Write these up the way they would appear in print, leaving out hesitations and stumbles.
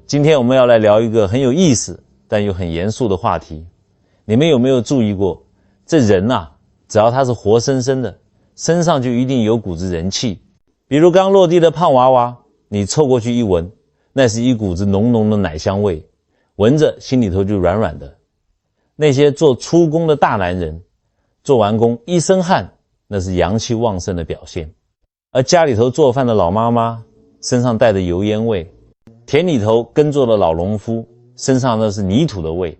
今天我们要来聊一个很有意思但又很严肃的话题。你们有没有注意过，这人啊，只要他是活生生的，身上就一定有股子人气。比如刚落地的胖娃娃，你凑过去一闻，那是一股子浓浓的奶香味，闻着心里头就软软的。那些做粗工的大男人，做完工一身汗，那是阳气旺盛的表现。而家里头做饭的老妈妈，身上带着油烟味；田里头耕作的老农夫，身上那是泥土的味。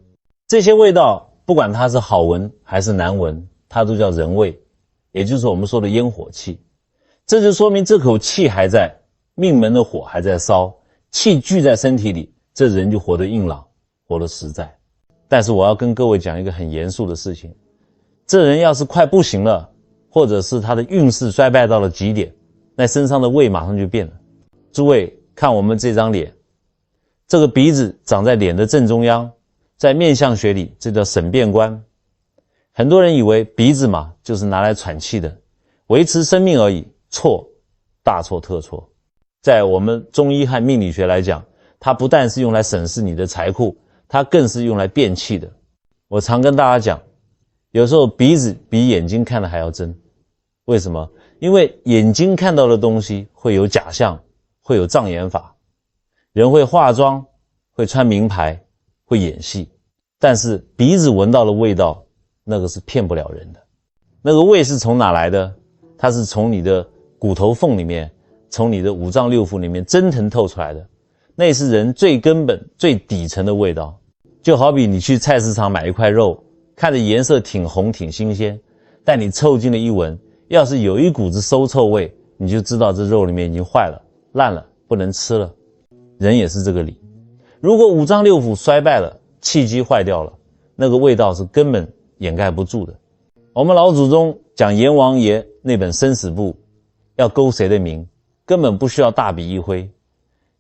这些味道，不管它是好闻还是难闻，它都叫人味，也就是我们说的烟火气。这就说明这口气还在，命门的火还在烧，气聚在身体里，这人就活得硬朗，活得实在。但是我要跟各位讲一个很严肃的事情，这人要是快不行了，或者是他的运势衰败到了极点，那身上的味马上就变了。诸位看我们这张脸，这个鼻子长在脸的正中央，在面相学里这叫审辩官。很多人以为鼻子嘛就是拿来喘气的，维持生命而已，错，大错特错。在我们中医和命理学来讲，它不但是用来审视你的财库，它更是用来变气的。我常跟大家讲，有时候鼻子比眼睛看的还要真。为什么？因为眼睛看到的东西会有假象，会有障眼法，人会化妆，会穿名牌，会演戏，但是鼻子闻到的味道，那个是骗不了人的。那个味是从哪来的？它是从你的骨头缝里面，从你的五脏六腑里面蒸腾透出来的，那是人最根本最底层的味道。就好比你去菜市场买一块肉，看着颜色挺红挺新鲜，但你凑近了一闻，要是有一股子馊臭味，你就知道这肉里面已经坏了，烂了，不能吃了。人也是这个理。如果五脏六腑衰败了，气机坏掉了，那个味道是根本掩盖不住的。我们老祖宗讲阎王爷那本生死簿，要勾谁的名，根本不需要大笔一挥，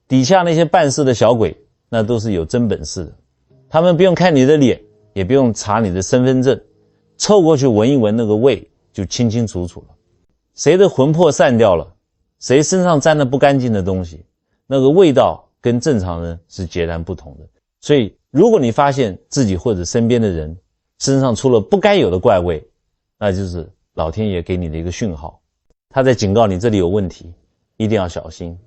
底下那些办事的小鬼，那都是有真本事的。他们不用看你的脸，也不用查你的身份证，凑过去闻一闻那个味，就清清楚楚了。谁的魂魄散掉了，谁身上沾了不干净的东西，那个味道跟正常人是截然不同的。所以如果你发现自己或者身边的人身上出了不该有的怪味，那就是老天爷给你的一个讯号，他在警告你这里有问题，一定要小心。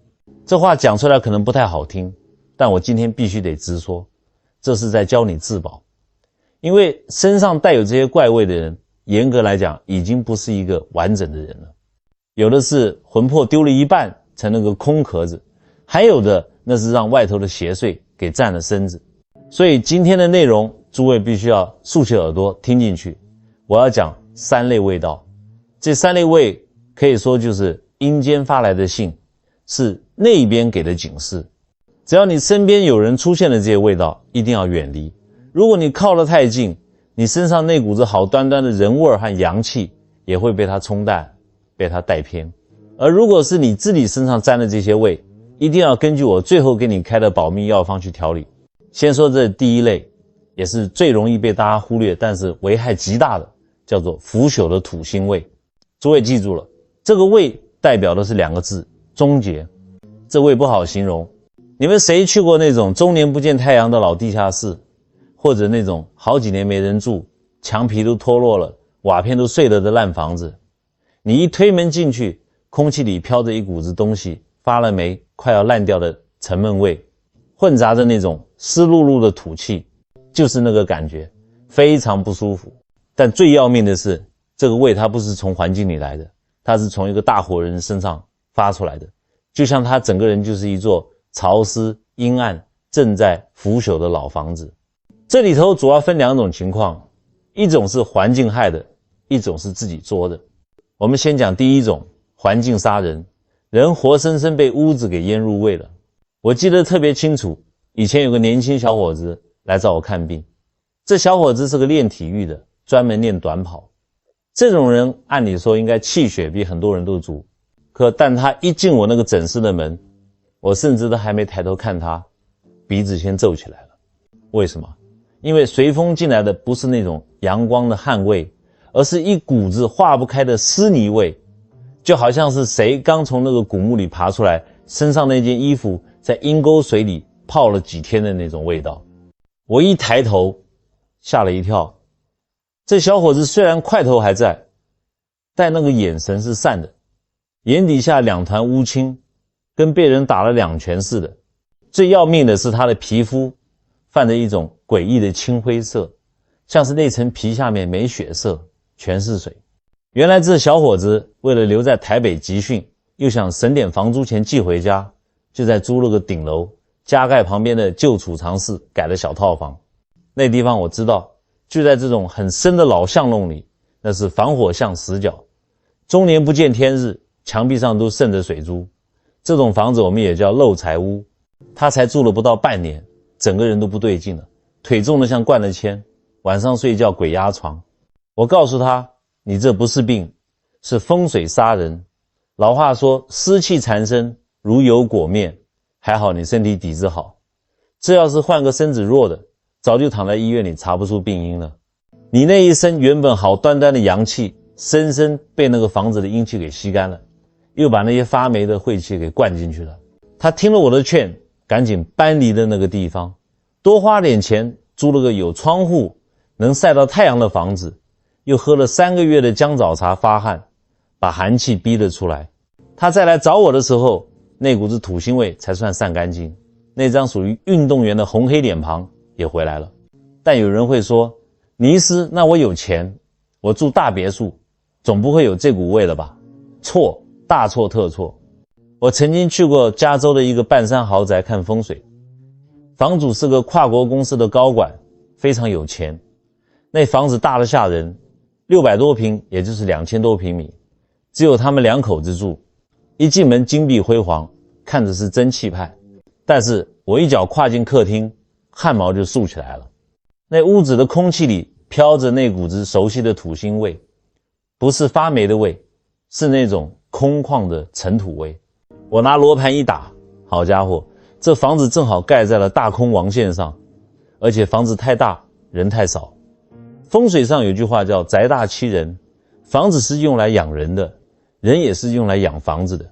这话讲出来可能不太好听，但我今天必须得直说，这是在教你自保。因为身上带有这些怪味的人，严格来讲已经不是一个完整的人了，有的是魂魄丢了一半成了个空壳子，还有的那是让外头的邪祟给占了身子。所以今天的内容诸位必须要竖起耳朵听进去。我要讲三类味道，这三类味可以说就是阴间发来的信，是那边给的警示。只要你身边有人出现了这些味道，一定要远离。如果你靠得太近，你身上那股子好端端的人味和阳气也会被它冲淡，被它带偏。而如果是你自己身上沾的这些味，一定要根据我最后给你开的保命药方去调理。先说这第一类，也是最容易被大家忽略，但是危害极大的，叫做腐朽的土腥味。诸位记住了，这个味代表的是两个字，终结。这味不好形容。你们谁去过那种终年不见太阳的老地下室，或者那种好几年没人住，墙皮都脱落了，瓦片都碎了的烂房子？你一推门进去，空气里飘着一股子东西，发了霉快要烂掉的沉闷味，混杂着那种湿漉漉的土气，就是那个感觉，非常不舒服。但最要命的是，这个味它不是从环境里来的，它是从一个大活人身上发出来的，就像他整个人就是一座潮湿阴暗正在腐朽的老房子。这里头主要分两种情况，一种是环境害的，一种是自己作的。我们先讲第一种，环境杀人，人活生生被屋子给腌入味了。我记得特别清楚，以前有个年轻小伙子来找我看病，这小伙子是个练体育的，专门练短跑。这种人按理说应该气血比很多人都足，但他一进我那个诊室的门，我甚至都还没抬头看他，鼻子先皱起来了。为什么？因为随风进来的不是那种阳光的汗味，而是一股子化不开的湿泥味，就好像是谁刚从那个古墓里爬出来，身上那件衣服在阴沟水里泡了几天的那种味道。我一抬头，吓了一跳。这小伙子虽然块头还在，但那个眼神是散的，眼底下两团乌青，跟被人打了2拳似的。最要命的是他的皮肤泛着一种诡异的青灰色，像是那层皮下面没血色，全是水。原来这小伙子为了留在台北集训，又想省点房租钱寄回家，就在租了个顶楼加盖旁边的旧储藏室改了小套房。那地方我知道，就在这种很深的老巷弄里，那是防火巷死角，终年不见天日，墙壁上都渗着水珠。这种房子我们也叫漏财屋。他才住了不到半年，整个人都不对劲了，腿重得像灌了铅，晚上睡觉鬼压床。我告诉他，你这不是病，是风水杀人。老话说湿气缠身，如油裹面，还好你身体底子好，这要是换个身子弱的，早就躺在医院里查不出病因了。你那一身原本好端端的阳气，深深被那个房子的阴气给吸干了，又把那些发霉的晦气给灌进去了。他听了我的劝，赶紧搬离了那个地方，多花点钱租了个有窗户能晒到太阳的房子，又喝了3个月的姜枣茶发汗，把寒气逼了出来。他再来找我的时候，那股子土腥味才算散干净，那张属于运动员的红黑脸庞也回来了。但有人会说，尼斯，那我有钱，我住大别墅，总不会有这股味了吧？错，大错特错。我曾经去过加州的一个半山豪宅看风水，房主是个跨国公司的高管，非常有钱。那房子大得吓人，600多平，也就是2000多平米，只有他们2口子住。一进门金碧辉煌，看着是真气派。但是我一脚跨进客厅，汗毛就竖起来了。那屋子的空气里飘着那股子熟悉的土腥味，不是发霉的味，是那种空旷的尘土味。我拿罗盘一打，好家伙，这房子正好盖在了大空王线上，而且房子太大，人太少。风水上有句话叫宅大欺人，房子是用来养人的，人也是用来养房子的。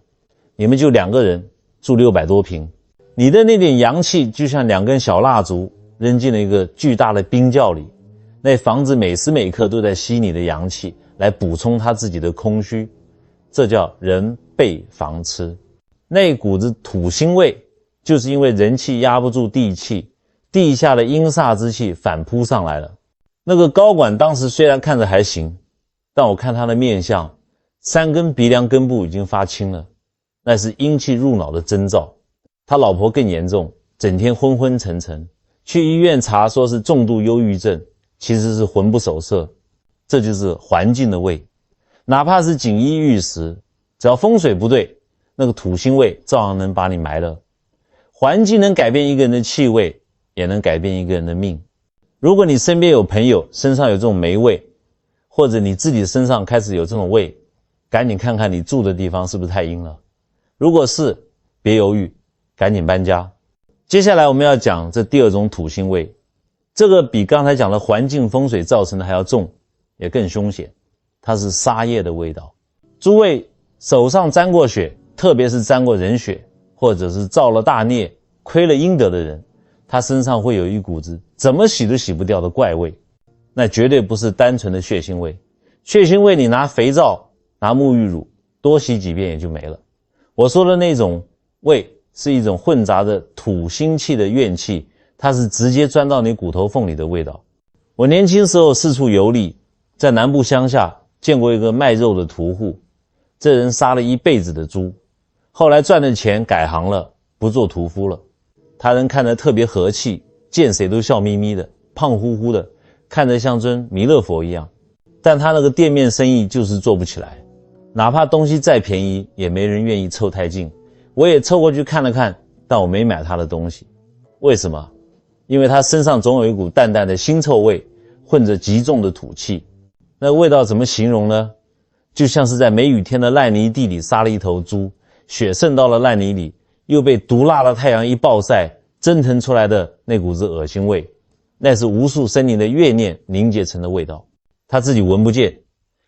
你们就2个人住600多平，你的那点阳气就像2根小蜡烛扔进了一个巨大的冰窖里，那房子每时每刻都在吸你的阳气来补充它自己的空虚，这叫人被房吃。那股子土腥味就是因为人气压不住地气，地下的阴煞之气反扑上来了。那个高管当时虽然看着还行，但我看他的面相，3根鼻梁根部已经发青了，那是阴气入脑的征兆。他老婆更严重，整天昏昏沉沉，去医院查说是重度忧郁症，其实是魂不守舍。这就是环境的味，哪怕是锦衣玉食，只要风水不对，那个土腥味照样能把你埋了。环境能改变一个人的气味，也能改变一个人的命。如果你身边有朋友身上有这种霉味，或者你自己身上开始有这种味，赶紧看看你住的地方是不是太阴了。如果是，别犹豫，赶紧搬家。接下来我们要讲这第2种土腥味，这个比刚才讲的环境风水造成的还要重，也更凶险，它是杀业的味道。诸位手上沾过血，特别是沾过人血，或者是造了大孽亏了阴德的人，他身上会有一股子怎么洗都洗不掉的怪味，那绝对不是单纯的血腥味。血腥味你拿肥皂拿沐浴乳多洗几遍也就没了。我说的那种味是一种混杂着土腥气的怨气，它是直接钻到你骨头缝里的味道。我年轻时候四处游历，在南部乡下见过一个卖肉的屠户，这人杀了一辈子的猪，后来赚了钱改行了，不做屠夫了。他人看着特别和气，见谁都笑眯眯的，胖乎乎的，看着像尊弥勒佛一样。但他那个店面生意就是做不起来，哪怕东西再便宜也没人愿意凑太近。我也凑过去看了看，但我没买他的东西。为什么？因为他身上总有一股淡淡的腥臭味，混着极重的土气。那味道怎么形容呢？就像是在梅雨天的烂泥地里杀了一头猪，血渗到了烂泥里，又被毒辣的太阳一暴晒，蒸腾出来的那股子恶心味，那是无数生灵的怨念凝结成的味道。他自己闻不见，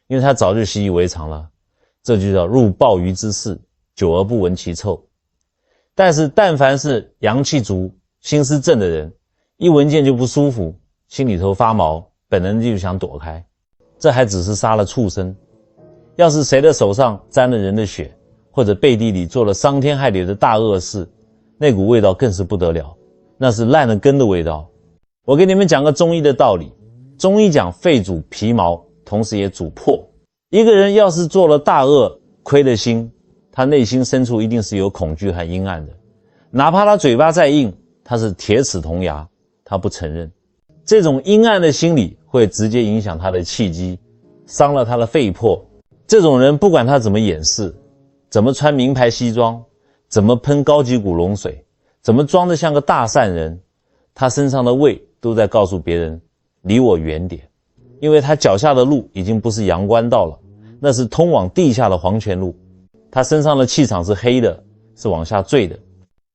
因为他早就习以为常了。这就叫入鲍鱼之肆，久而不闻其臭。但是但凡是阳气足、心思正的人，一闻见就不舒服，心里头发毛，本能就想躲开。这还只是杀了畜生，要是谁的手上沾了人的血，或者背地里做了伤天害理的大恶事，那股味道更是不得了，那是烂了根的味道。我给你们讲个中医的道理，中医讲肺主皮毛，同时也主魄。一个人要是做了大恶，亏了心，他内心深处一定是有恐惧和阴暗的，哪怕他嘴巴再硬，他是铁齿铜牙，他不承认。这种阴暗的心理会直接影响他的气机，伤了他的肺魄。这种人不管他怎么掩饰，怎么穿名牌西装，怎么喷高级古龙水，怎么装得像个大善人，他身上的味都在告诉别人离我远点，因为他脚下的路已经不是阳关道了，那是通往地下的黄泉路。他身上的气场是黑的，是往下坠的。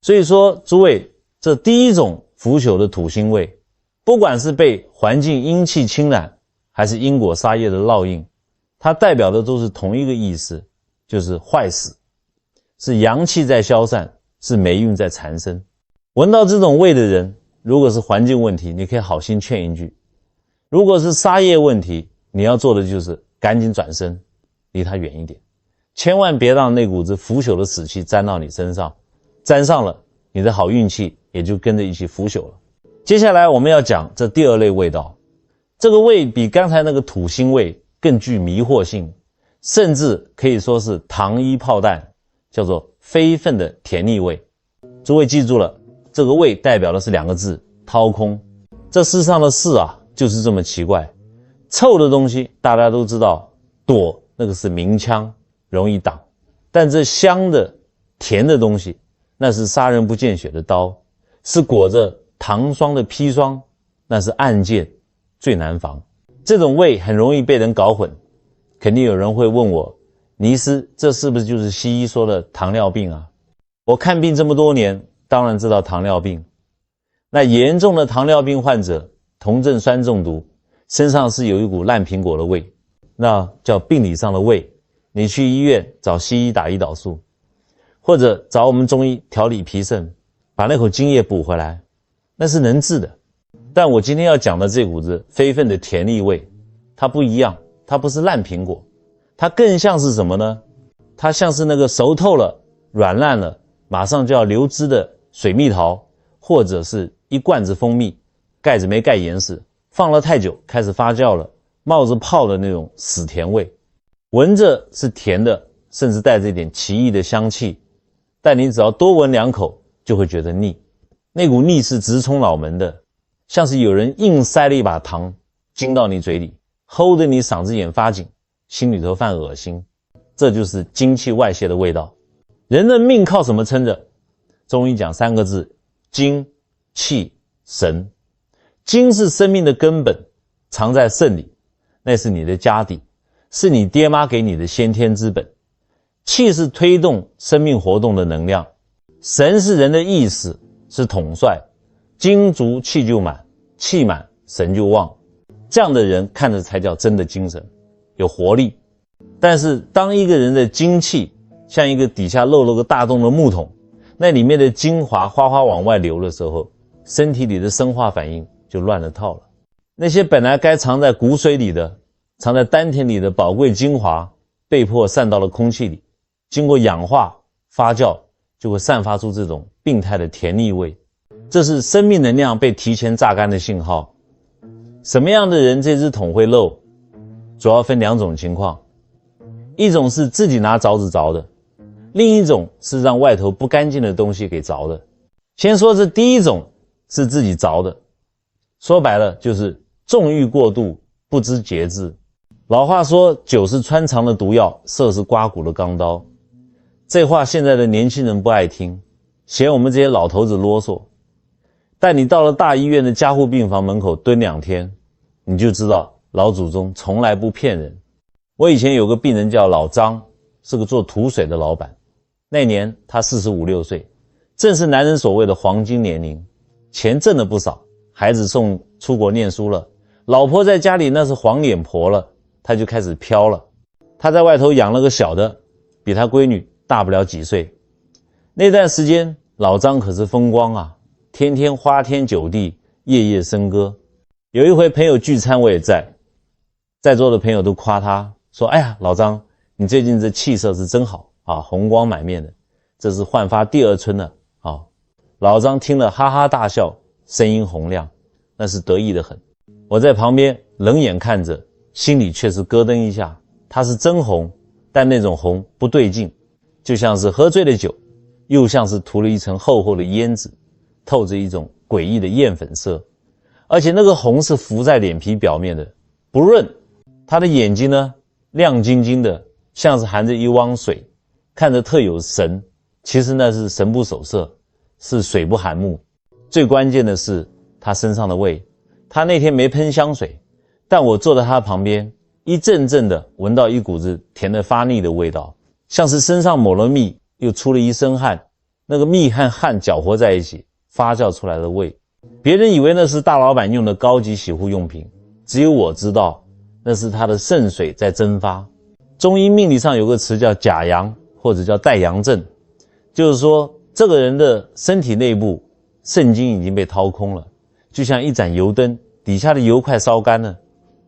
所以说诸位，这第一种腐朽的土腥味，不管是被环境阴气侵染，还是因果杀业的烙印，它代表的都是同一个意思，就是坏死，是阳气在消散，是霉运在缠身。闻到这种味的人，如果是环境问题，你可以好心劝一句；如果是杀业问题，你要做的就是赶紧转身，离他远一点，千万别让那股子腐朽的死气沾到你身上，沾上了，你的好运气也就跟着一起腐朽了。接下来我们要讲这第二类味道，这个味比刚才那个土腥味更具迷惑性，甚至可以说是糖衣炮弹，叫做非分的甜腻味。诸位记住了，这个味代表的是两个字，掏空。这世上的事啊，就是这么奇怪。臭的东西大家都知道，躲那个是明枪，容易挡，但这香的甜的东西，那是杀人不见血的刀，是裹着糖霜的砒霜，那是暗箭，最难防。这种味很容易被人搞混。肯定有人会问我，尼斯，这是不是就是西医说的糖尿病啊？我看病这么多年，当然知道糖尿病。那严重的糖尿病患者，酮症酸中毒，身上是有一股烂苹果的味，那叫病理上的味。你去医院找西医打胰岛素，或者找我们中医调理脾肾，把那口津液补回来，那是能治的。但我今天要讲的这股子非分的甜腻味，它不一样，它不是烂苹果，它更像是什么呢？它像是那个熟透了、软烂了，马上就要流汁的水蜜桃，或者是一罐子蜂蜜，盖子没盖严实，放了太久，开始发酵了，冒着泡的那种死甜味。闻着是甜的，甚至带着一点奇异的香气，但你只要多闻两口，就会觉得腻。那股腻是直冲脑门的，像是有人硬塞了一把糖进到你嘴里，齁得你嗓子眼发紧，心里头犯恶心。这就是精气外泄的味道。人的命靠什么撑着？中医讲三个字，精、气、神。精是生命的根本，藏在肾里，那是你的家底，是你爹妈给你的先天之本。气是推动生命活动的能量，神是人的意识，是统帅。精足气就满，气满神就旺，这样的人看着才叫真的精神，有活力。但是当一个人的精气像一个底下漏了个大洞的木桶，那里面的精华哗哗往外流的时候，身体里的生化反应就乱了套了。那些本来该藏在骨髓里的，藏在丹田里的宝贵精华，被迫散到了空气里，经过氧化发酵，就会散发出这种病态的甜腻味。这是生命能量被提前榨干的信号。什么样的人这只桶会漏？主要分两种情况，一种是自己拿凿子凿的，另一种是让外头不干净的东西给凿的。先说这第一种是自己凿的，说白了就是纵欲过度，不知节制。老话说，酒是穿肠的毒药，色是刮骨的钢刀。这话现在的年轻人不爱听，嫌我们这些老头子啰嗦。但你到了大医院的加护病房门口蹲2天，你就知道老祖宗从来不骗人。我以前有个病人叫老张，是个做土水的老板。那年他45、6岁，正是男人所谓的黄金年龄，钱挣了不少，孩子送出国念书了，老婆在家里那是黄脸婆了，他就开始飘了。他在外头养了个小的，比他闺女大不了几岁。那段时间老张可是风光啊，天天花天酒地，夜夜笙歌。有一回朋友聚餐，我也在座的朋友都夸他说：“哎呀，老张，你最近这气色是真好啊，红光满面的，这是焕发第二春了啊。”老张听了哈哈大笑，声音洪亮，那是得意得很。我在旁边冷眼看着，心里却是咯噔一下。他是真红，但那种红不对劲，就像是喝醉了酒，又像是涂了一层厚厚的胭脂，透着一种诡异的艳粉色。而且那个红是浮在脸皮表面的，不润。他的眼睛呢，亮晶晶的，像是含着一汪水，看着特有神，其实那是神不守舍，是水不含目。最关键的是他身上的味，他那天没喷香水，但我坐在他旁边，一阵阵的闻到一股子甜得发腻的味道，像是身上抹了蜜，又出了一身汗，那个蜜和汗搅和在一起发酵出来的味。别人以为那是大老板用的高级洗护用品，只有我知道那是他的肾水在蒸发。中医命理上有个词叫假阳，或者叫带阳症，就是说这个人的身体内部肾精已经被掏空了，就像一盏油灯，底下的油快烧干了，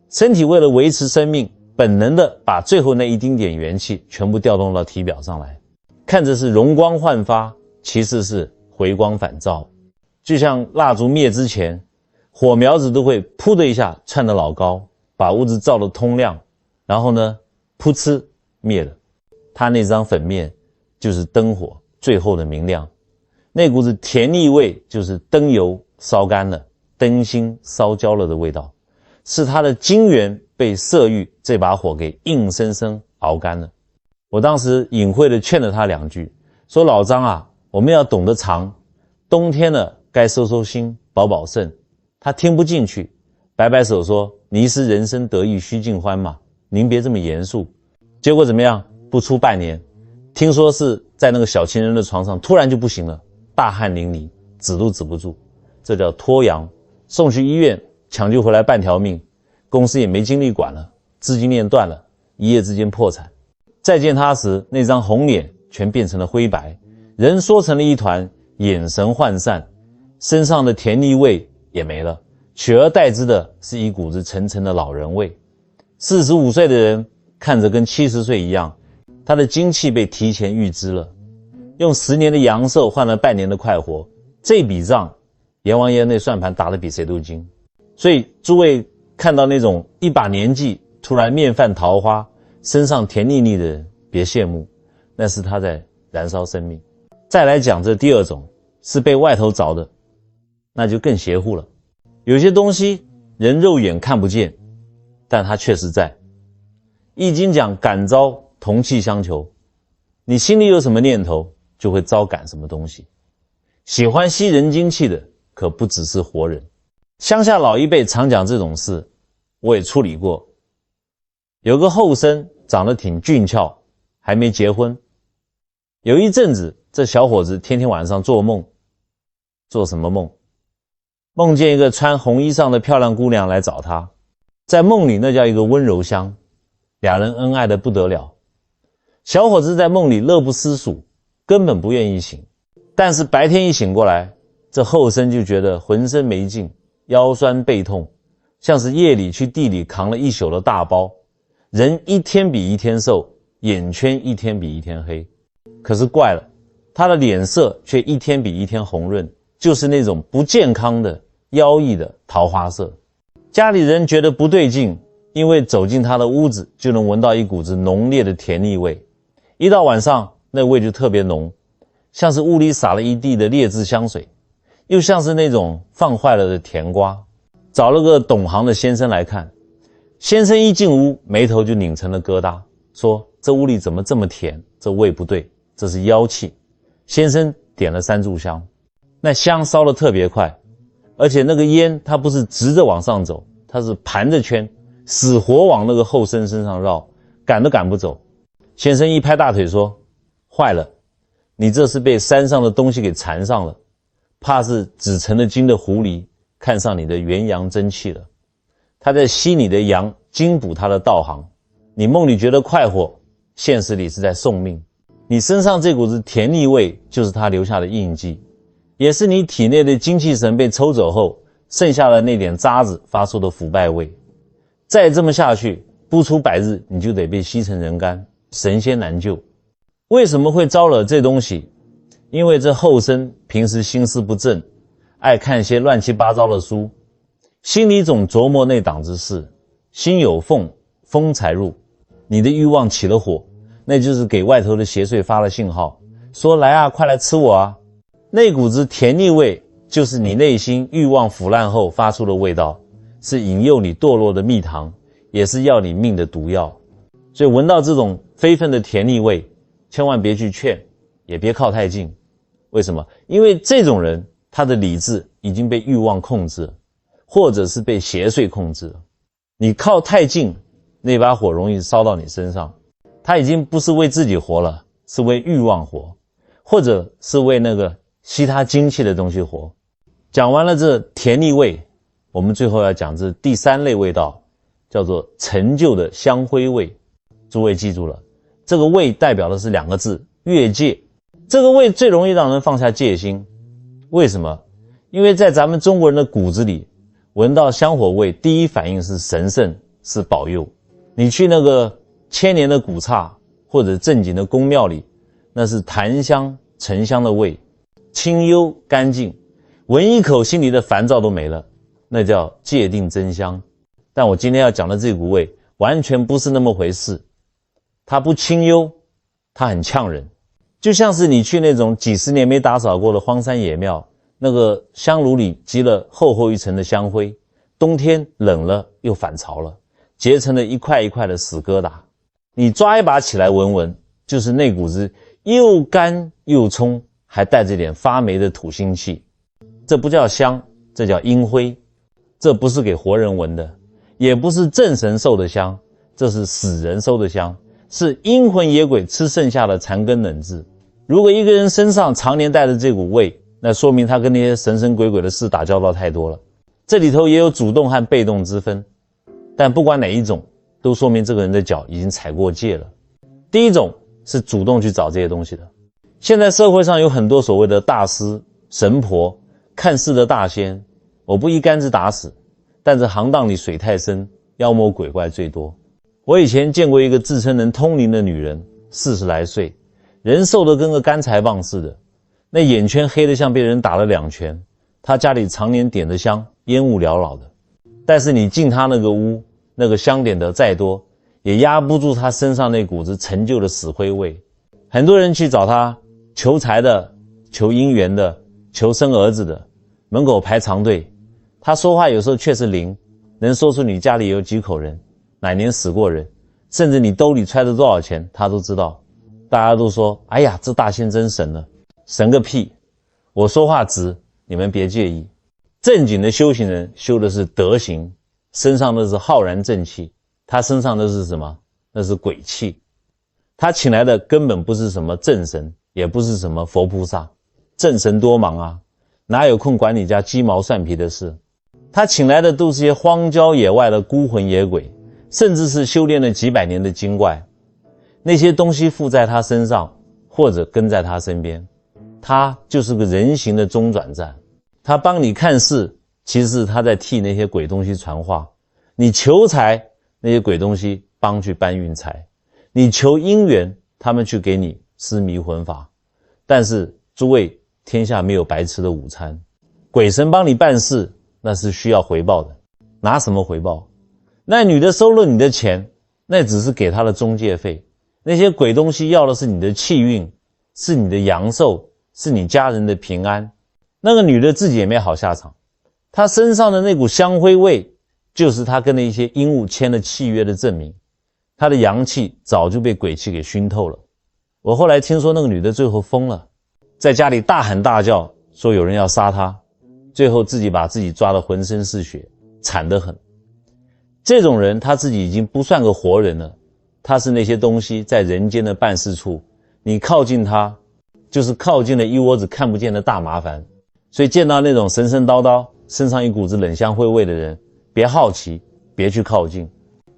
身体为了维持生命，本能的把最后那一丁点元气全部调动到体表上来，看着是容光焕发，其实是回光返照。就像蜡烛灭之前，火苗子都会噗的一下窜得老高，把屋子照得通亮，然后呢噗呲灭了。他那张粉面就是灯火最后的明亮，那股子甜腻味就是灯油烧干了，灯芯烧焦了的味道，是他的精元被色欲这把火给硬生生熬干了。我当时隐晦地劝了他两句，说老张啊，我们要懂得藏，冬天了该收收心，保保肾。他听不进去，摆摆手说：“你是人生得意须尽欢嘛，您别这么严肃。”结果怎么样？不出半年，听说是在那个小情人的床上突然就不行了，大汗淋漓，止都止不住，这叫脱阳。送去医院抢救回来半条命，公司也没精力管了，资金链断了，一夜之间破产。再见他时，那张红脸全变成了灰白，人缩成了一团，眼神涣散，身上的甜腻味也没了，取而代之的是一股子沉沉的老人味。45岁的人看着跟70岁一样，他的精气被提前预支了，用10年的阳寿换了半年的快活，这笔账阎王爷那算盘打得比谁都精。所以诸位看到那种一把年纪突然面泛桃花，身上甜腻腻的人，别羡慕，那是他在燃烧生命。再来讲这第二种，是被外头着的，那就更邪乎了。有些东西人肉眼看不见，但它确实在。易经讲感召同气相求，你心里有什么念头，就会招感什么东西。喜欢吸人精气的可不只是活人。乡下老一辈常讲这种事，我也处理过。有个后生长得挺俊俏，还没结婚。有一阵子这小伙子天天晚上做梦。做什么梦？梦见一个穿红衣裳的漂亮姑娘来找他，在梦里那叫一个温柔乡，俩人恩爱得不得了。小伙子在梦里乐不思蜀，根本不愿意醒，但是白天一醒过来，这后生就觉得浑身没劲，腰酸背痛，像是夜里去地里扛了一宿的大包，人一天比一天瘦，眼圈一天比一天黑。可是怪了，他的脸色却一天比一天红润，就是那种不健康的妖异的桃花色。家里人觉得不对劲，因为走进他的屋子就能闻到一股子浓烈的甜腻味，一到晚上那味就特别浓，像是屋里撒了一地的劣质香水，又像是那种放坏了的甜瓜。找了个懂行的先生来看，先生一进屋眉头就拧成了疙瘩，说这屋里怎么这么甜，这味不对，这是妖气。先生点了3炷香，那香烧得特别快，而且那个烟它不是直着往上走，它是盘着圈，死活往那个后生身上绕，赶都赶不走。先生一拍大腿说，坏了，你这是被山上的东西给缠上了，怕是只成了精的狐狸看上你的元阳真气了，他在吸你的阳，精补他的道行。你梦里觉得快活，现实里是在送命。你身上这股子甜腻味就是他留下的印记，也是你体内的精气神被抽走后，剩下的那点渣子发出的腐败味。再这么下去，不出百日，你就得被吸成人干，神仙难救。为什么会招惹这东西？因为这后生平时心思不正，爱看些乱七八糟的书，心里总琢磨那档子事，心有缝，风才入。你的欲望起了火，那就是给外头的邪祟发了信号，说来啊，快来吃我啊。那股子甜腻味就是你内心欲望腐烂后发出的味道，是引诱你堕落的蜜糖，也是要你命的毒药。所以闻到这种非分的甜腻味，千万别去劝，也别靠太近。为什么？因为这种人他的理智已经被欲望控制了，或者是被邪祟控制了。你靠太近，那把火容易烧到你身上。他已经不是为自己活了，是为欲望活，或者是为那个吸他精气的东西活。讲完了这甜腻味，我们最后要讲这第三类味道，叫做陈旧的香灰味。诸位记住了，这个味代表的是两个字，越界。这个味最容易让人放下戒心。为什么？因为在咱们中国人的骨子里，闻到香火味第一反应是神圣，是保佑。你去那个千年的古刹或者正经的宫庙里，那是檀香沉香的味，清幽干净，闻一口心里的烦躁都没了，那叫戒定真香。但我今天要讲的这股味完全不是那么回事，它不清幽，它很呛人。就像是你去那种几十年没打扫过的荒山野庙，那个香炉里积了厚厚一层的香灰，冬天冷了又反潮了，结成了一块一块的死疙瘩。你抓一把起来闻闻，就是那股子又干又冲，还带着点发霉的土腥气。这不叫香，这叫阴灰。这不是给活人闻的，也不是正神受的香，这是死人收的香，是阴魂野鬼吃剩下的残羹冷炙。如果一个人身上常年带着这股味，那说明他跟那些神神鬼鬼的事打交道太多了。这里头也有主动和被动之分，但不管哪一种，都说明这个人的脚已经踩过界了。第一种是主动去找这些东西的。现在社会上有很多所谓的大师、神婆、看事的大仙，我不一竿子打死，但这行当里水太深，妖魔鬼怪最多。我以前见过一个自称能通灵的女人，40来岁，人瘦得跟个干柴棒似的，那眼圈黑得像被人打了2拳。她家里常年点着香，烟雾缭绕的，但是你进她那个屋，那个香点的再多，也压不住她身上那股子陈旧的死灰味。很多人去找她求财的、求姻缘的、求生儿子的，门口排长队。她说话有时候确实灵，能说出你家里有几口人，哪年死过人，甚至你兜里揣着多少钱她都知道。大家都说，哎呀，这大仙真神了。神个屁，我说话直，你们别介意。正经的修行人修的是德行，身上的是浩然正气，他身上的是什么？那是鬼气。他请来的根本不是什么正神，也不是什么佛菩萨，正神多忙啊，哪有空管你家鸡毛蒜皮的事。他请来的都是些荒郊野外的孤魂野鬼，甚至是修炼了几百年的精怪。那些东西附在他身上，或者跟在他身边，他就是个人形的中转站。他帮你看事，其实是他在替那些鬼东西传话。你求财，那些鬼东西帮去搬运财；你求姻缘，他们去给你施迷魂法。但是诸位，天下没有白吃的午餐，鬼神帮你办事，那是需要回报的。拿什么回报？那女的收了你的钱，那只是给她的中介费。那些鬼东西要的是你的气运，是你的阳寿，是你家人的平安。那个女的自己也没好下场，她身上的那股香灰味，就是她跟那些阴物签了契约的证明。她的阳气早就被鬼气给熏透了。我后来听说那个女的最后疯了，在家里大喊大叫，说有人要杀她，最后自己把自己抓得浑身是血，惨得很。这种人他自己已经不算个活人了，他是那些东西在人间的办事处，你靠近他，就是靠近了一窝子看不见的大麻烦。所以见到那种神神叨叨，身上一股子冷香灰味的人，别好奇，别去靠近。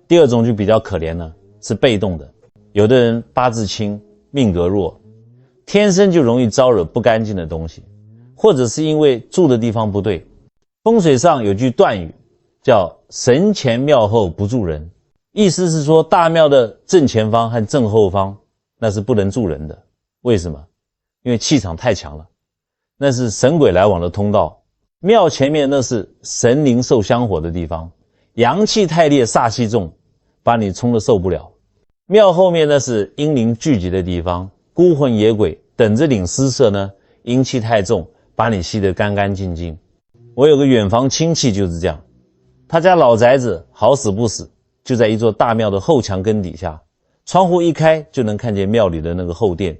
第二种就比较可怜了，是被动的。有的人八字轻，命格弱，天生就容易招惹不干净的东西，或者是因为住的地方不对。风水上有句断语叫神前庙后不住人，意思是说大庙的正前方和正后方那是不能住人的。为什么？因为气场太强了，那是神鬼来往的通道。庙前面那是神灵受香火的地方，阳气太烈，煞气重，把你冲得受不了。庙后面那是阴灵聚集的地方，孤魂野鬼等着领施舍呢，阴气太重，把你吸得干干净净。我有个远房亲戚就是这样，他家老宅子好死不死就在一座大庙的后墙根底下，窗户一开就能看见庙里的那个后殿。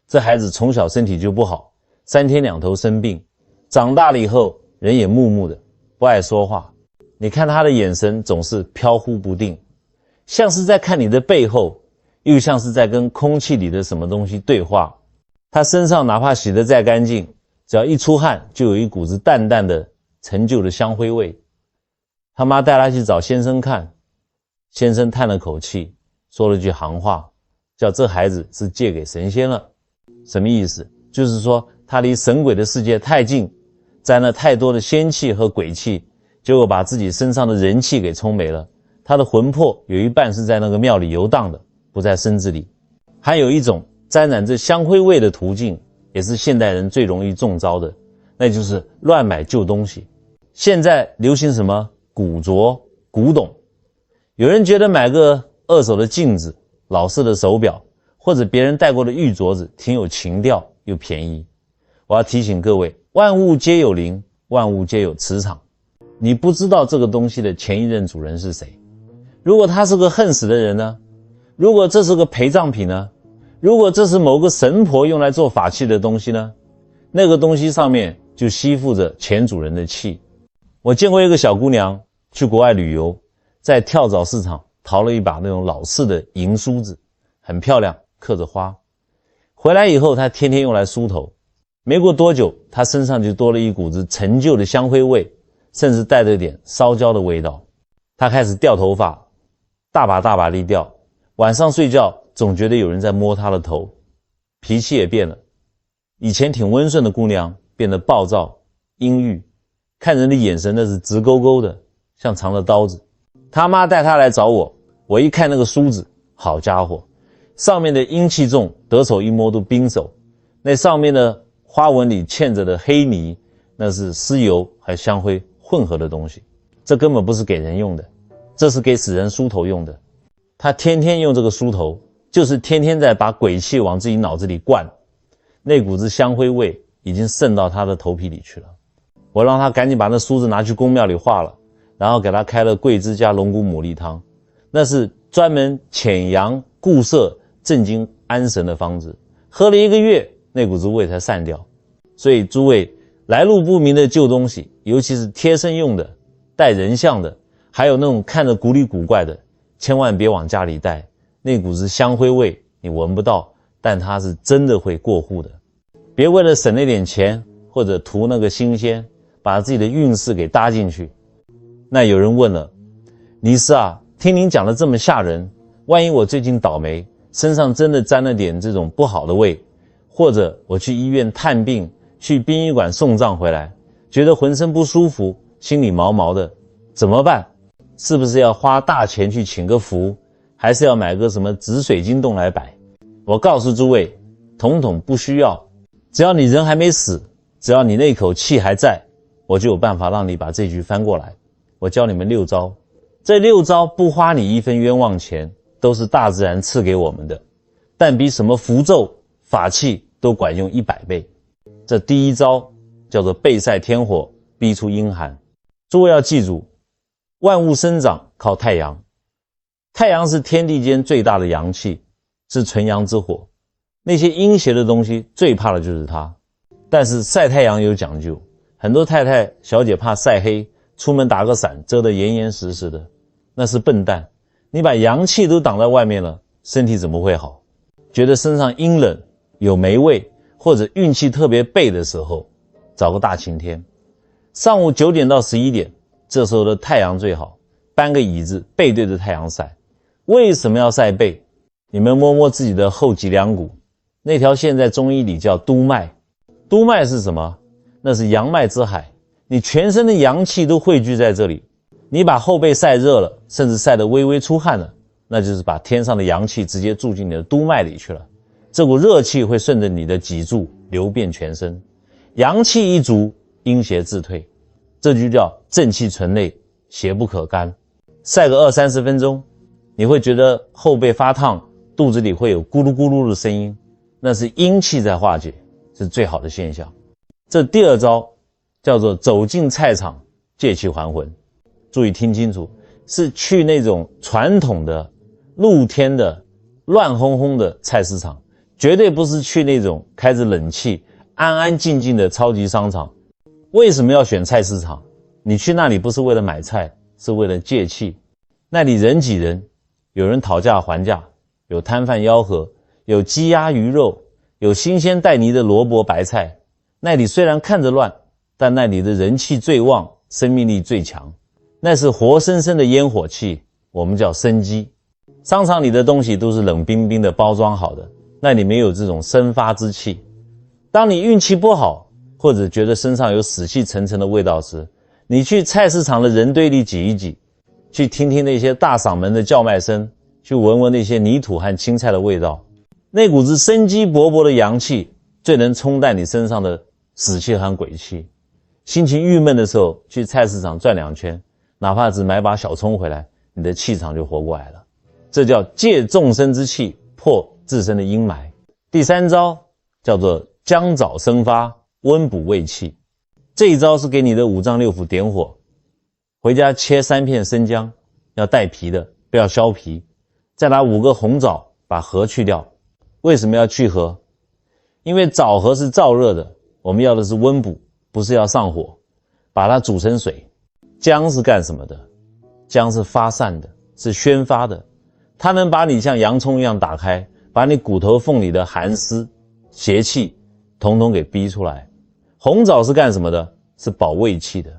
这孩子从小身体就不好，3天2头生病，长大了以后人也木木的，不爱说话。你看他的眼神总是飘忽不定，像是在看你的背后，又像是在跟空气里的什么东西对话。他身上哪怕洗得再干净，只要一出汗就有一股子淡淡的陈旧的香灰味。他妈带他去找先生看，先生叹了口气，说了句行话，叫这孩子是借给神仙了。什么意思？就是说他离神鬼的世界太近，沾了太多的仙气和鬼气，结果把自己身上的人气给冲没了。他的魂魄有一半是在那个庙里游荡的，不在身子里。还有一种沾染着香灰味的途径，也是现代人最容易中招的，那就是乱买旧东西。现在流行什么古着、古董，有人觉得买个二手的镜子、老式的手表，或者别人戴过的玉镯子挺有情调又便宜。我要提醒各位，万物皆有灵，万物皆有磁场。你不知道这个东西的前一任主人是谁。如果他是个恨死的人呢？如果这是个陪葬品呢？如果这是某个神婆用来做法器的东西呢？那个东西上面就吸附着前主人的气。我见过一个小姑娘去国外旅游，在跳蚤市场淘了一把那种老式的银梳子，很漂亮，刻着花。回来以后她天天用来梳头，没过多久她身上就多了一股子陈旧的香灰味，甚至带着点烧焦的味道。她开始掉头发，大把大把地掉，晚上睡觉总觉得有人在摸她的头，脾气也变了。以前挺温顺的姑娘变得暴躁阴郁，看人的眼神那是直勾勾的，像藏了刀子。她妈带她来找我，我一看那个梳子，好家伙，上面的阴气重，得手一摸都冰手，那上面的花纹里嵌着的黑泥，那是尸油和香灰混合的东西，这根本不是给人用的，这是给死人梳头用的。她天天用这个梳头，就是天天在把鬼气往自己脑子里灌，那股子香灰味已经渗到她的头皮里去了。我让她赶紧把那梳子拿去宫庙里化了，然后给她开了桂枝加龙骨牡蛎汤，那是专门潜阳固摄镇惊安神的方子，喝了1个月那股子味才散掉。所以诸位，来路不明的旧东西，尤其是贴身用的带人像的，还有那种看着古里古怪的，千万别往家里带，那股子香灰味你闻不到，但它是真的会过户的。别为了省那点钱或者图那个新鲜，把自己的运势给搭进去。那有人问了，尼斯啊，听您讲的这么吓人，万一我最近倒霉，身上真的沾了点这种不好的味，或者我去医院探病，去殡仪馆送葬回来，觉得浑身不舒服，心里毛毛的，怎么办？是不是要花大钱去请个符，还是要买个什么紫水晶洞来摆？我告诉诸位，统统不需要。只要你人还没死，只要你那口气还在，我就有办法让你把这局翻过来。我教你们6招，这6招不花你1分冤枉钱，都是大自然赐给我们的，但比什么符咒法器都管用100倍。这第一招叫做背晒天火，逼出阴寒。诸位要记住，万物生长靠太阳，太阳是天地间最大的阳气，是纯阳之火，那些阴邪的东西最怕的就是它。但是晒太阳有讲究，很多太太小姐怕晒黑，出门打个伞遮得严严实实的，那是笨蛋。你把阳气都挡在外面了，身体怎么会好？觉得身上阴冷有霉味，或者运气特别背的时候，找个大晴天，上午9点到11点，这时候的太阳最好，搬个椅子背对着太阳晒。为什么要晒背？你们摸摸自己的后脊梁骨，那条线在中医里叫督脉。督脉是什么？那是阳脉之海，你全身的阳气都汇聚在这里。你把后背晒热了，甚至晒得微微出汗了，那就是把天上的阳气直接注进你的督脉里去了。这股热气会顺着你的脊柱流遍全身，阳气一足，阴邪自退，这就叫正气存内，邪不可干。晒个20-30分钟，你会觉得后背发烫，肚子里会有咕噜咕噜的声音，那是阴气在化解，是最好的现象。这第二招叫做走进菜场，借气还魂。注意听清楚，是去那种传统的露天的乱哄哄的菜市场，绝对不是去那种开着冷气安安静静的超级商场。为什么要选菜市场？你去那里不是为了买菜，是为了借气。那里人挤人，有人讨价还价，有摊贩吆喝，有鸡鸭鱼肉，有新鲜带泥的萝卜白菜。那里虽然看着乱，但那里的人气最旺，生命力最强，那是活生生的烟火气，我们叫生机。商场里的东西都是冷冰冰的包装好的，那里没有这种生发之气。当你运气不好，或者觉得身上有死气沉沉的味道时，你去菜市场的人堆里挤一挤，去听听那些大嗓门的叫卖声，去闻闻那些泥土和青菜的味道，那股子生机勃勃的阳气最能冲淡你身上的死气和鬼气。心情郁闷的时候，去菜市场转2圈，哪怕只买把小葱回来，你的气场就活过来了。这叫借众生之气破自身的阴霾。第3招叫做姜枣生发，温补胃气。这一招是给你的5脏6腑点火。回家切3片生姜，要带皮的，不要削皮。再拿5个红枣，把核去掉。为什么要去核？因为枣核是燥热的，我们要的是温补，不是要上火。把它煮成水。姜是干什么的？姜是发散的，是宣发的，它能把你像洋葱一样打开，把你骨头缝里的寒湿邪气统统给逼出来。红枣是干什么的？是保胃气的。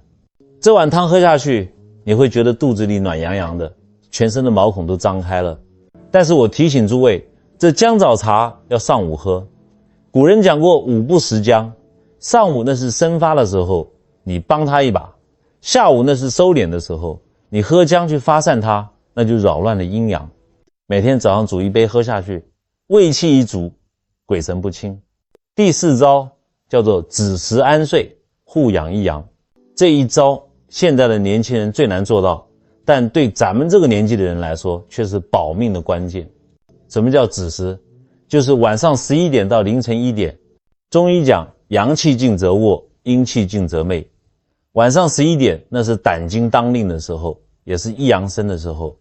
这碗汤喝下去，你会觉得肚子里暖洋洋的，全身的毛孔都张开了。但是我提醒诸位，这姜枣茶要上午喝。古人讲过午不食姜，上午那是生发的时候，你帮他一把；下午那是收敛的时候，你喝姜去发散它，那就扰乱了阴阳。每天早上煮一杯喝下去，胃气一足，鬼神不侵。第4招叫做子时安睡，护养一阳。这一招现在的年轻人最难做到，但对咱们这个年纪的人来说却是保命的关键。什么叫子时？就是晚上11点到凌晨1点。中医讲阳气静则卧，阴气静则寐。晚上11点那是胆经当令的时候，也是一阳生的时候。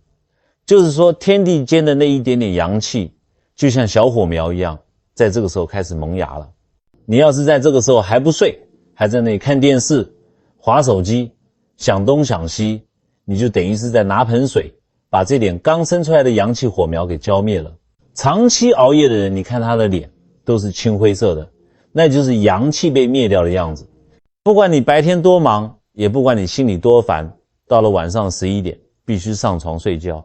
就是说天地间的那一点点阳气就像小火苗一样，在这个时候开始萌芽了。你要是在这个时候还不睡，还在那里看电视滑手机想东想西，你就等于是在拿盆水把这点刚生出来的阳气火苗给浇灭了。长期熬夜的人，你看他的脸都是青灰色的，那就是阳气被灭掉的样子。不管你白天多忙，也不管你心里多烦，到了晚上11点必须上床睡觉。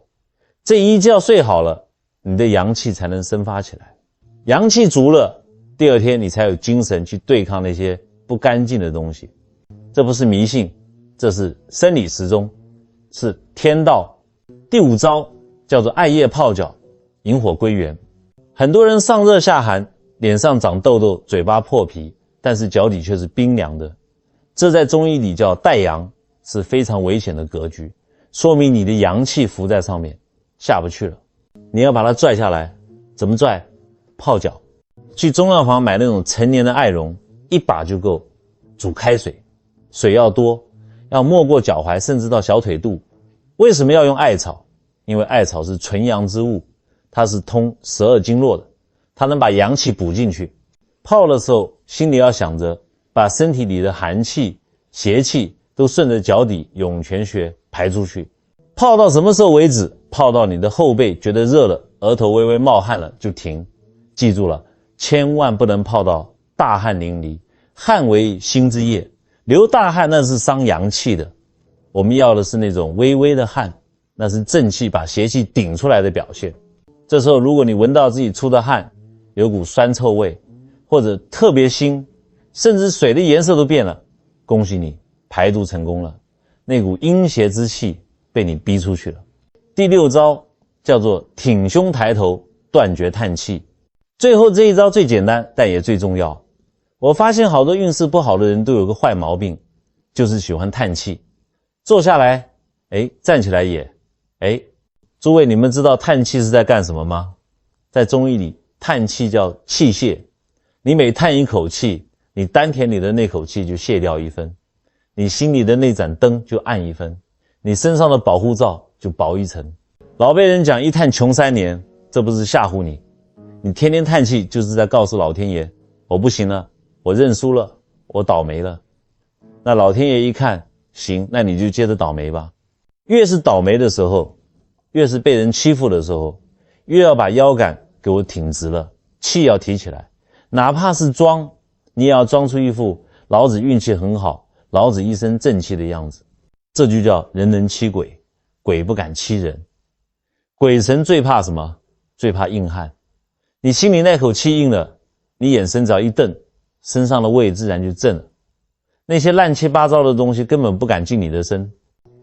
这一觉睡好了，你的阳气才能生发起来。阳气足了，第2天你才有精神去对抗那些不干净的东西。这不是迷信，这是生理时钟，是天道。第5招叫做艾叶泡脚，引火归元。很多人上热下寒，脸上长痘痘，嘴巴破皮，但是脚底却是冰凉的。这在中医里叫带阳，是非常危险的格局，说明你的阳气浮在上面，下不去了。你要把它拽下来。怎么拽？泡脚。去中药房买那种成年的艾绒，一把就够。煮开水，水要多，要没过脚踝，甚至到小腿肚。为什么要用艾草？因为艾草是纯阳之物，它是通12经络的，它能把阳气补进去。泡的时候心里要想着把身体里的寒气邪气都顺着脚底涌泉穴排出去。泡到什么时候为止？泡到你的后背觉得热了，额头微微冒汗了就停。记住了，千万不能泡到大汗淋漓。汗为心之液，流大汗那是伤阳气的。我们要的是那种微微的汗，那是正气把邪气顶出来的表现。这时候如果你闻到自己出的汗有股酸臭味，或者特别腥，甚至水的颜色都变了，恭喜你，排毒成功了，那股阴邪之气被你逼出去了。第6招叫做挺胸抬头，断绝叹气。最后这一招最简单，但也最重要。我发现好多运势不好的人都有个坏毛病，就是喜欢叹气。坐下来，站起来也，诸位，你们知道叹气是在干什么吗？在中医里，叹气叫气泄。你每叹一口气，你丹田里的那口气就泄掉1分，你心里的那盏灯就暗1分，你身上的保护罩就薄1层。老辈人讲一叹穷3年，这不是吓唬你，你天天叹气就是在告诉老天爷，我不行了，我认输了，我倒霉了。那老天爷一看，行，那你就接着倒霉吧。越是倒霉的时候，越是被人欺负的时候，越要把腰杆给我挺直了，气要提起来，哪怕是装，你也要装出一副老子运气很好，老子一身正气的样子。这就叫人人欺鬼，鬼不敢欺人。鬼神最怕什么？最怕硬汉。你心里那口气硬了，你眼神只要一瞪，身上的胃自然就正了。那些乱七八糟的东西根本不敢进你的身。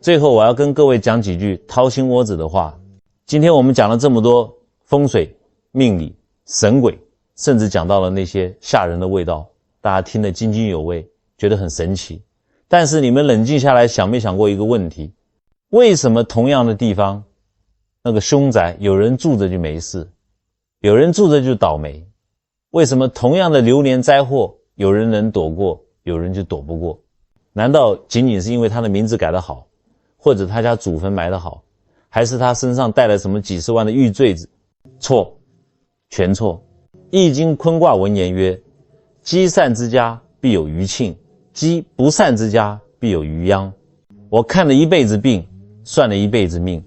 最后我要跟各位讲几句掏心窝子的话。今天我们讲了这么多风水、命理、神鬼，甚至讲到了那些吓人的味道，大家听得津津有味，觉得很神奇。但是你们冷静下来想没想过一个问题，为什么同样的地方，那个凶宅有人住着就没事，有人住着就倒霉？为什么同样的流年灾祸，有人能躲过，有人就躲不过？难道仅仅是因为他的名字改得好，或者他家祖坟埋得好，还是他身上带了什么几十万的玉坠子？错，全错。易经坤卦文言曰，积善之家必有余庆，积不善之家必有余殃。我看了一辈子病，算了一辈子命，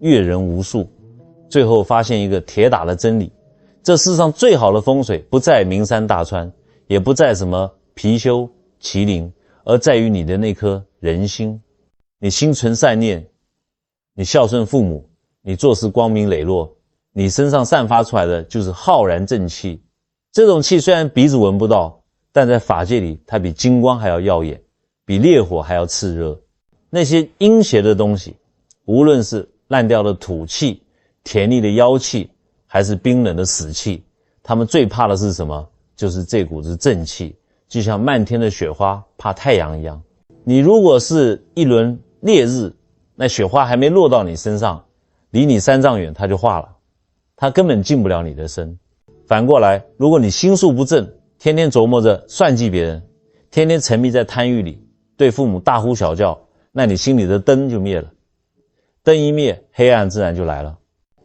阅人无数，最后发现一个铁打的真理，这世上最好的风水不在名山大川，也不在什么貔貅麒麟，而在于你的那颗人心。你心存善念，你孝顺父母，你做事光明磊落，你身上散发出来的就是浩然正气。这种气虽然鼻子闻不到，但在法界里它比金光还要耀眼，比烈火还要炽热。那些阴邪的东西，无论是烂掉的土气、甜腻的妖气，还是冰冷的死气，他们最怕的是什么？就是这股子正气，就像漫天的雪花怕太阳一样。你如果是一轮烈日，那雪花还没落到你身上，离你3丈远它就化了，它根本进不了你的身。反过来，如果你心术不正，天天琢磨着算计别人，天天沉迷在贪欲里，对父母大呼小叫，那你心里的灯就灭了。灯一灭，黑暗自然就来了。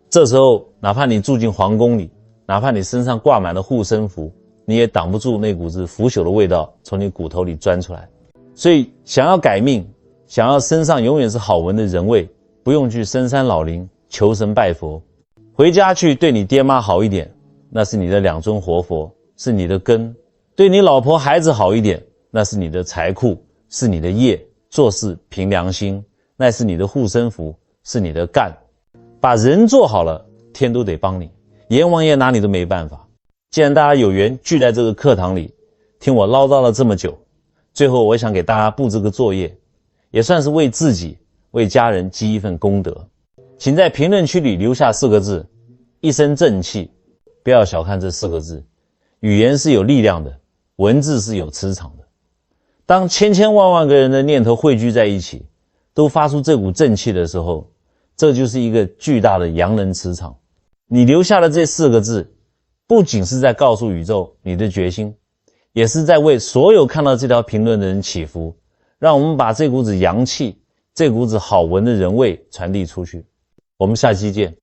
这时候哪怕你住进皇宫里，哪怕你身上挂满了护身符，你也挡不住那股子腐朽的味道从你骨头里钻出来。所以想要改命，想要身上永远是好闻的人味，不用去深山老林求神拜佛，回家去对你爹妈好一点，那是你的2尊活佛，是你的根。对你老婆孩子好一点，那是你的财库，是你的业。做事凭良心，那是你的护身符，是你的干。把人做好了，天都得帮你，阎王爷拿你都没办法。既然大家有缘聚在这个课堂里，听我唠叨了这么久，最后我想给大家布置个作业，也算是为自己为家人积一份功德。请在评论区里留下4个字，一身正气。不要小看这4个字，语言是有力量的，文字是有磁场的。当千千万万个人的念头汇聚在一起，都发出这股正气的时候，这就是一个巨大的阳能磁场。你留下的这4个字，不仅是在告诉宇宙你的决心，也是在为所有看到这条评论的人祈福，让我们把这股子阳气，这股子好闻的人味传递出去。我们下期见。